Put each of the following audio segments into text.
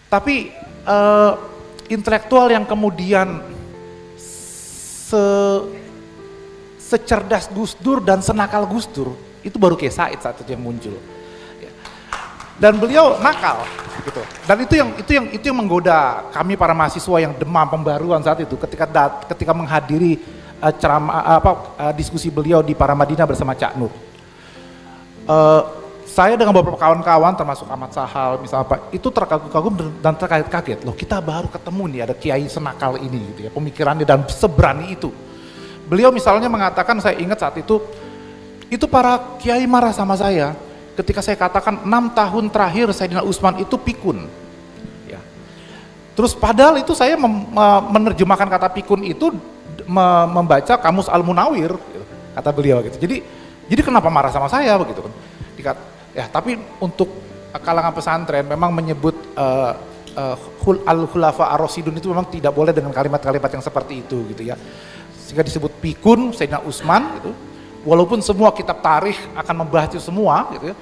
Tapi intelektual yang kemudian secerdas Gus Dur dan senakal Gus Dur itu baru Kiai Said saat itu yang muncul. Dan beliau nakal gitu. Dan itu yang menggoda kami para mahasiswa yang demam pembaruan saat itu ketika menghadiri diskusi beliau di Paramadina bersama Cak Nur. Saya dengan beberapa kawan-kawan termasuk Ahmad Sahal misalnya itu terkagum-kagum dan terkaget-kaget. Loh, kita baru ketemu nih ada kiai senakal ini gitu ya, pemikirannya dan seberani itu. Beliau misalnya mengatakan, saya ingat saat itu para kiai marah sama saya ketika saya katakan 6 tahun terakhir Sayyidina Utsman itu pikun. Ya. Terus padahal itu saya menerjemahkan kata pikun itu membaca Kamus Al-Munawir, gitu, kata beliau gitu. Jadi kenapa marah sama saya begitu kan? Ya, tapi untuk kalangan pesantren memang menyebut Al-Khulafa Ar-Rasyidun itu memang tidak boleh dengan kalimat-kalimat yang seperti itu gitu ya. Sehingga disebut pikun Sayyidina Utsman gitu. Walaupun semua kitab tarikh akan membahas itu semua gitu ya.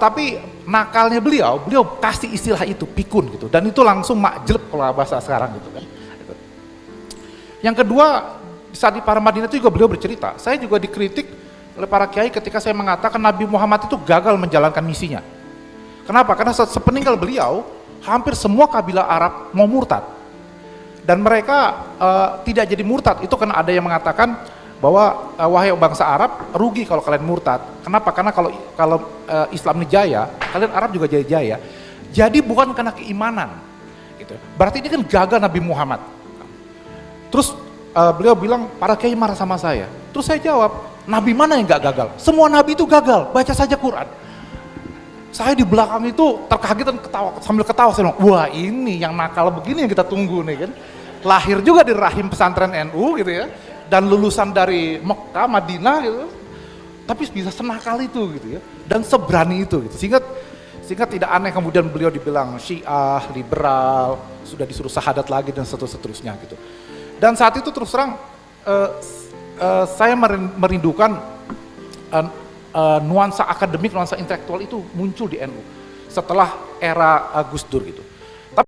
Tapi nakalnya beliau kasih istilah itu pikun gitu, dan itu langsung makjleb kalau bahasa sekarang gitu kan. Gitu. Yang kedua, saat di Paramadina itu juga beliau bercerita, saya juga dikritik oleh para kiai ketika saya mengatakan Nabi Muhammad itu gagal menjalankan misinya. Kenapa? Karena sepeninggal beliau hampir semua kabilah Arab mau murtad, dan mereka tidak jadi murtad itu karena ada yang mengatakan bahwa wahai bangsa Arab, rugi kalau kalian murtad. Kenapa? Karena kalau Islam ini jaya, kalian Arab juga jaya. Jadi bukan karena keimanan, gitu. Berarti ini kan gagal Nabi Muhammad. Terus beliau bilang para kiai marah sama saya. Terus saya jawab, Nabi mana yang gak gagal? Semua Nabi itu gagal. Baca saja Quran. Saya di belakang itu terkaget dan sambil ketawa saya bilang, wah ini yang nakal begini yang kita tunggu nih kan. Lahir juga di rahim pesantren NU gitu ya. Dan lulusan dari Mekah, Madinah gitu, tapi bisa senakal itu gitu ya, dan seberani itu gitu. Sehingga tidak aneh kemudian beliau dibilang Syiah, liberal, sudah disuruh syahadat lagi dan seterusnya gitu. Dan saat itu terus terang saya merindukan nuansa akademik, nuansa intelektual itu muncul di NU setelah era Gus Dur gitu.